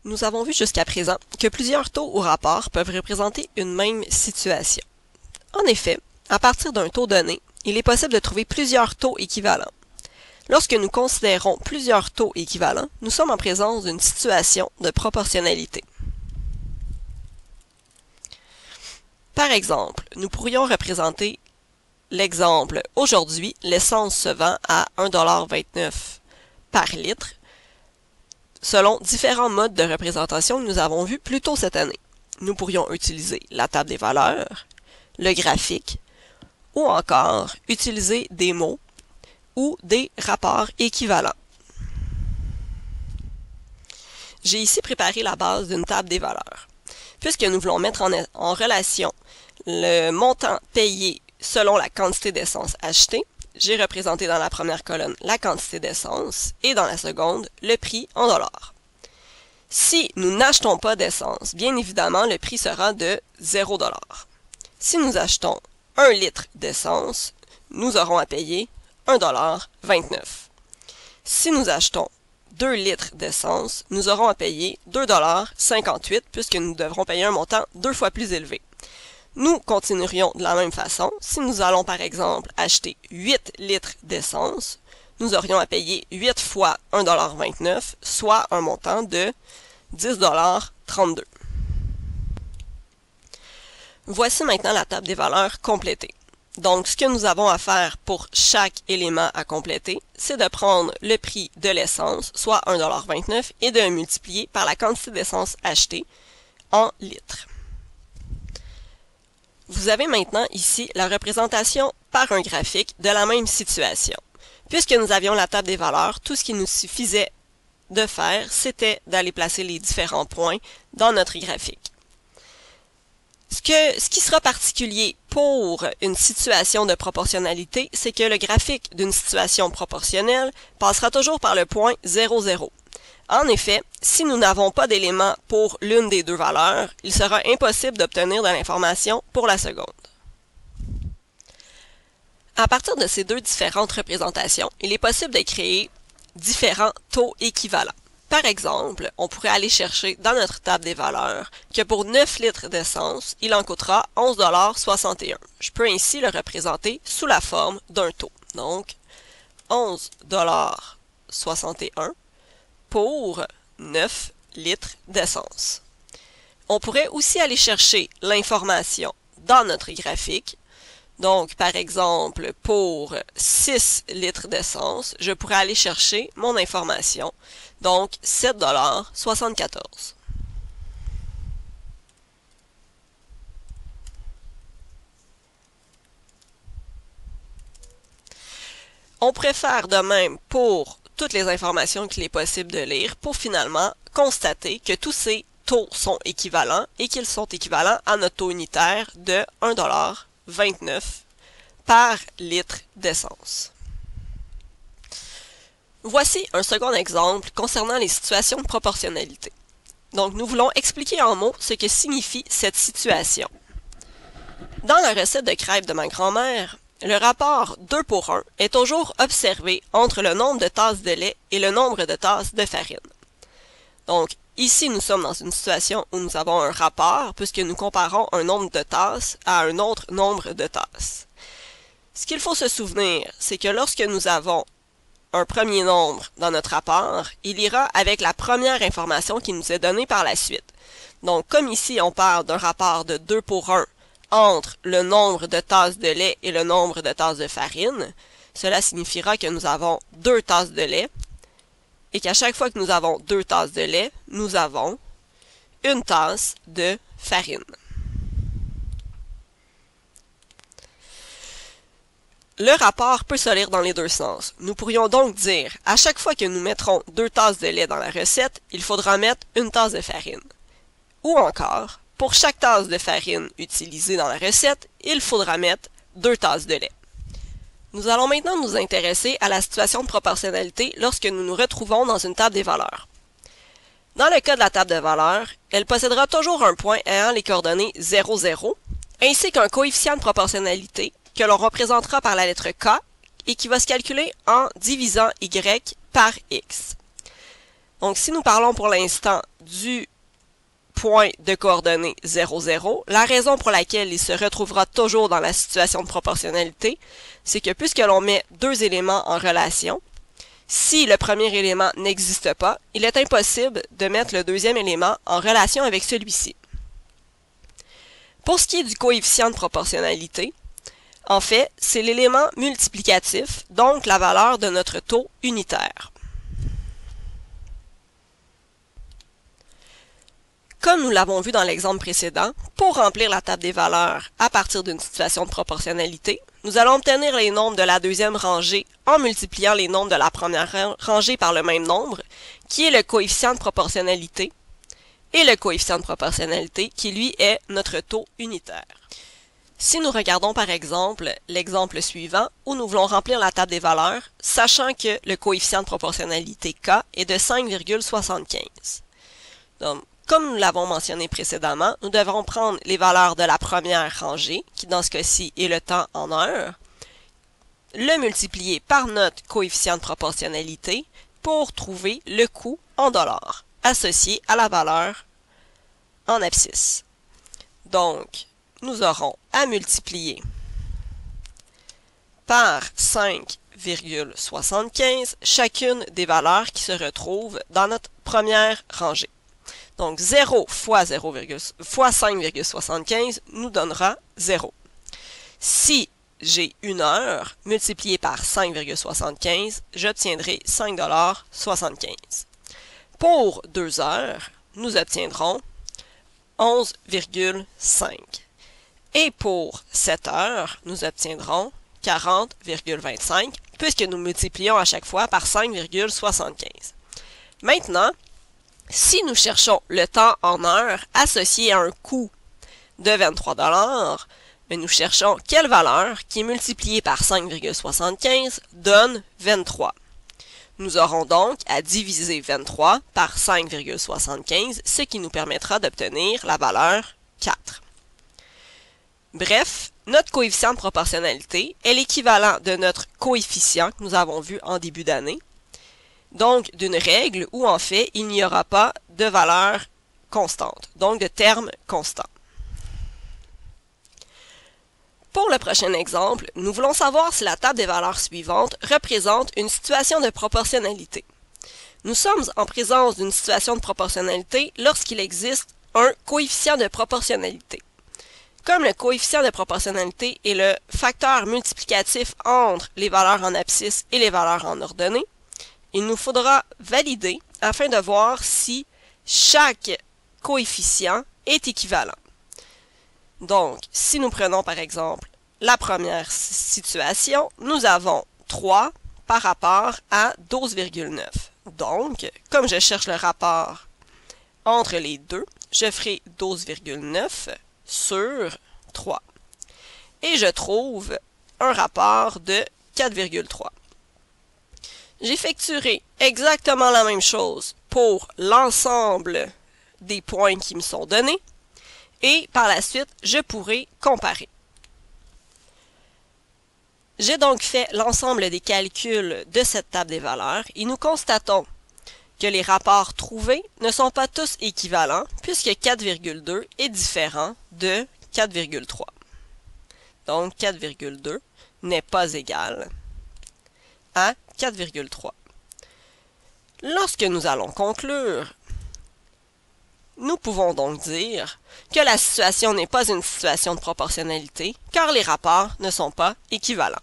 Nous avons vu jusqu'à présent que plusieurs taux ou rapports peuvent représenter une même situation. En effet, à partir d'un taux donné, il est possible de trouver plusieurs taux équivalents. Lorsque nous considérons plusieurs taux équivalents, nous sommes en présence d'une situation de proportionnalité. Par exemple, nous pourrions représenter l'exemple « Aujourd'hui, l'essence se vend à 1,29 $ par litre » selon différents modes de représentation que nous avons vus plus tôt cette année. Nous pourrions utiliser la table des valeurs, le graphique, ou encore utiliser des mots ou des rapports équivalents. J'ai ici préparé la base d'une table des valeurs. Puisque nous voulons mettre en relation le montant payé selon la quantité d'essence achetée, j'ai représenté dans la première colonne la quantité d'essence et dans la seconde le prix en dollars. Si nous n'achetons pas d'essence, bien évidemment le prix sera de 0 $. Si nous achetons 1 litre d'essence, nous aurons à payer 1,29 $. Si nous achetons 2 litres d'essence, nous aurons à payer 2,58 $ puisque nous devrons payer un montant 2 fois plus élevé. Nous continuerions de la même façon. Si nous allons par exemple acheter 8 litres d'essence, nous aurions à payer 8 fois 1,29 $, soit un montant de 10,32 $. Voici maintenant la table des valeurs complétée. Donc, ce que nous avons à faire pour chaque élément à compléter, c'est de prendre le prix de l'essence, soit 1,29 $, et de le multiplier par la quantité d'essence achetée en litres. Vous avez maintenant ici la représentation par un graphique de la même situation. Puisque nous avions la table des valeurs, tout ce qui nous suffisait de faire, c'était d'aller placer les différents points dans notre graphique. Ce qui sera particulier pour une situation de proportionnalité, c'est que le graphique d'une situation proportionnelle passera toujours par le point 0, 0. En effet, si nous n'avons pas d'éléments pour l'une des deux valeurs, il sera impossible d'obtenir de l'information pour la seconde. À partir de ces deux différentes représentations, il est possible de créer différents taux équivalents. Par exemple, on pourrait aller chercher dans notre table des valeurs que pour 9 litres d'essence, il en coûtera 11,61 $. Je peux ainsi le représenter sous la forme d'un taux. Donc, 11,61 $ pour 9 litres d'essence. On pourrait aussi aller chercher l'information dans notre graphique. Donc, par exemple, pour 6 litres d'essence, je pourrais aller chercher mon information. Donc, 7,74 $. On pourrait faire de même pour toutes les informations qu'il est possible de lire pour finalement constater que tous ces taux sont équivalents et qu'ils sont équivalents à notre taux unitaire de 1,29 $ par litre d'essence. Voici un second exemple concernant les situations de proportionnalité. Donc, nous voulons expliquer en mots ce que signifie cette situation. Dans la recette de crêpes de ma grand-mère, le rapport 2 pour 1 est toujours observé entre le nombre de tasses de lait et le nombre de tasses de farine. Donc, ici, nous sommes dans une situation où nous avons un rapport puisque nous comparons un nombre de tasses à un autre nombre de tasses. Ce qu'il faut se souvenir, c'est que lorsque nous avons un premier nombre dans notre rapport, il ira avec la première information qui nous est donnée par la suite. Donc, comme ici, on parle d'un rapport de 2 pour 1 entre le nombre de tasses de lait et le nombre de tasses de farine, cela signifiera que nous avons 2 tasses de lait et qu'à chaque fois que nous avons 2 tasses de lait, nous avons 1 tasse de farine. Le rapport peut se lire dans les deux sens. Nous pourrions donc dire, à chaque fois que nous mettrons 2 tasses de lait dans la recette, il faudra mettre 1 tasse de farine. Ou encore, pour chaque tasse de farine utilisée dans la recette, il faudra mettre 2 tasses de lait. Nous allons maintenant nous intéresser à la situation de proportionnalité lorsque nous nous retrouvons dans une table des valeurs. Dans le cas de la table de valeurs, elle possédera toujours un point ayant les coordonnées 0, 0, ainsi qu'un coefficient de proportionnalité que l'on représentera par la lettre K et qui va se calculer en divisant Y par X. Donc, si nous parlons pour l'instant du point de coordonnées 0, 0, la raison pour laquelle il se retrouvera toujours dans la situation de proportionnalité, c'est que puisque l'on met deux éléments en relation, si le premier élément n'existe pas, il est impossible de mettre le deuxième élément en relation avec celui-ci. Pour ce qui est du coefficient de proportionnalité, en fait, c'est l'élément multiplicatif, donc la valeur de notre taux unitaire. Comme nous l'avons vu dans l'exemple précédent, pour remplir la table des valeurs à partir d'une situation de proportionnalité, nous allons obtenir les nombres de la deuxième rangée en multipliant les nombres de la première rangée par le même nombre, qui est le coefficient de proportionnalité, et le coefficient de proportionnalité qui lui est notre taux unitaire. Si nous regardons par exemple l'exemple suivant où nous voulons remplir la table des valeurs, sachant que le coefficient de proportionnalité K est de 5,75. Donc, comme nous l'avons mentionné précédemment, nous devrons prendre les valeurs de la première rangée, qui dans ce cas-ci est le temps en heures, le multiplier par notre coefficient de proportionnalité pour trouver le coût en dollars associé à la valeur en abscisse. Donc, nous aurons à multiplier par 5,75 chacune des valeurs qui se retrouvent dans notre première rangée. Donc, 0 fois 5,75 nous donnera 0. Si j'ai une heure multipliée par 5,75, j'obtiendrai 5,75 $. Pour 2 heures, nous obtiendrons 11,5. Et pour 7 heures, nous obtiendrons 40,25 puisque nous multiplions à chaque fois par 5,75. Maintenant, si nous cherchons le temps en heures associé à un coût de 23 $, mais nous cherchons quelle valeur qui est multipliée par 5,75 donne 23. Nous aurons donc à diviser 23 par 5,75, ce qui nous permettra d'obtenir la valeur 4. Bref, notre coefficient de proportionnalité est l'équivalent de notre coefficient que nous avons vu en début d'année, donc d'une règle où en fait il n'y aura pas de valeur constante, donc de terme constant. Pour le prochain exemple, nous voulons savoir si la table des valeurs suivantes représente une situation de proportionnalité. Nous sommes en présence d'une situation de proportionnalité lorsqu'il existe un coefficient de proportionnalité. Comme le coefficient de proportionnalité est le facteur multiplicatif entre les valeurs en abscisse et les valeurs en ordonnée, il nous faudra valider afin de voir si chaque coefficient est équivalent. Donc, si nous prenons par exemple la première situation, nous avons 3 par rapport à 12,9. Donc, comme je cherche le rapport entre les deux, je ferai 12,9 sur 3. Et je trouve un rapport de 4,3. J'effectuerai exactement la même chose pour l'ensemble des points qui me sont donnés et par la suite, je pourrai comparer. J'ai donc fait l'ensemble des calculs de cette table des valeurs et nous constatons que les rapports trouvés ne sont pas tous équivalents puisque 4,2 est différent de 4,3. Donc 4,2 n'est pas égal à 4,3. Lorsque nous allons conclure, nous pouvons donc dire que la situation n'est pas une situation de proportionnalité car les rapports ne sont pas équivalents.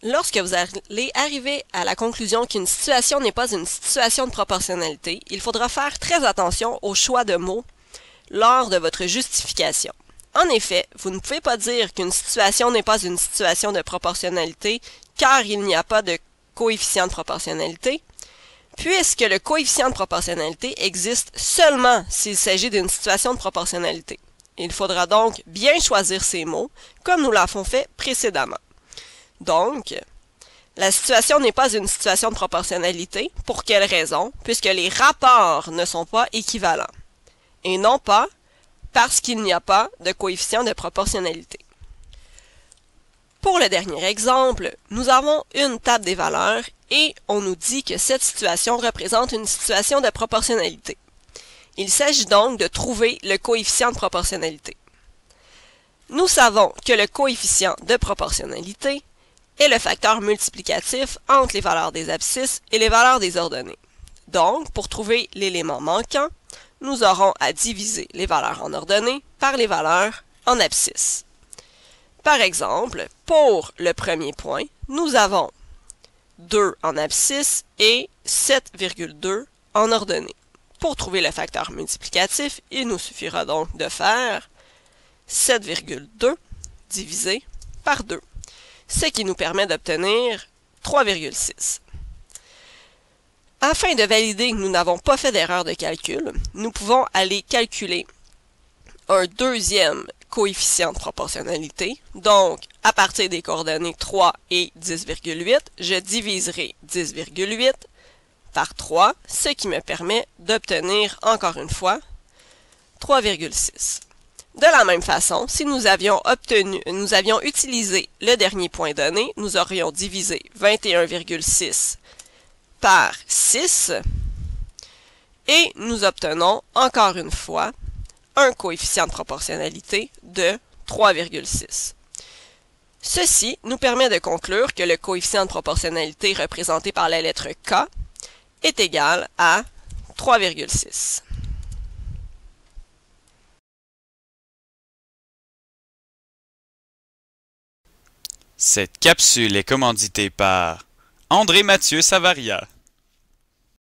Lorsque vous allez arriver à la conclusion qu'une situation n'est pas une situation de proportionnalité, il faudra faire très attention au choix de mots lors de votre justification. En effet, vous ne pouvez pas dire qu'une situation n'est pas une situation de proportionnalité car il n'y a pas de coefficient de proportionnalité, puisque le coefficient de proportionnalité existe seulement s'il s'agit d'une situation de proportionnalité. Il faudra donc bien choisir ces mots, comme nous l'avons fait précédemment. Donc, la situation n'est pas une situation de proportionnalité. Pour quelle raison? Puisque les rapports ne sont pas équivalents. Et non pas parce qu'il n'y a pas de coefficient de proportionnalité. Pour le dernier exemple, nous avons une table des valeurs et on nous dit que cette situation représente une situation de proportionnalité. Il s'agit donc de trouver le coefficient de proportionnalité. Nous savons que le coefficient de proportionnalité est le facteur multiplicatif entre les valeurs des abscisses et les valeurs des ordonnées. Donc, pour trouver l'élément manquant, nous aurons à diviser les valeurs en ordonnées par les valeurs en abscisse. Par exemple, pour le premier point, nous avons 2 en abscisse et 7,2 en ordonnée. Pour trouver le facteur multiplicatif, il nous suffira donc de faire 7,2 divisé par 2, ce qui nous permet d'obtenir 3,6. Afin de valider que nous n'avons pas fait d'erreur de calcul, nous pouvons aller calculer un deuxième coefficient de proportionnalité. Donc, à partir des coordonnées 3 et 10,8, je diviserai 10,8 par 3, ce qui me permet d'obtenir, encore une fois, 3,6. De la même façon, si nous avions utilisé le dernier point donné, nous aurions divisé 21,6 par 6 et nous obtenons, encore une fois, un coefficient de proportionnalité de 3,6. Ceci nous permet de conclure que le coefficient de proportionnalité représenté par la lettre K est égal à 3,6. Cette capsule est commanditée par André Mathieu Savaria.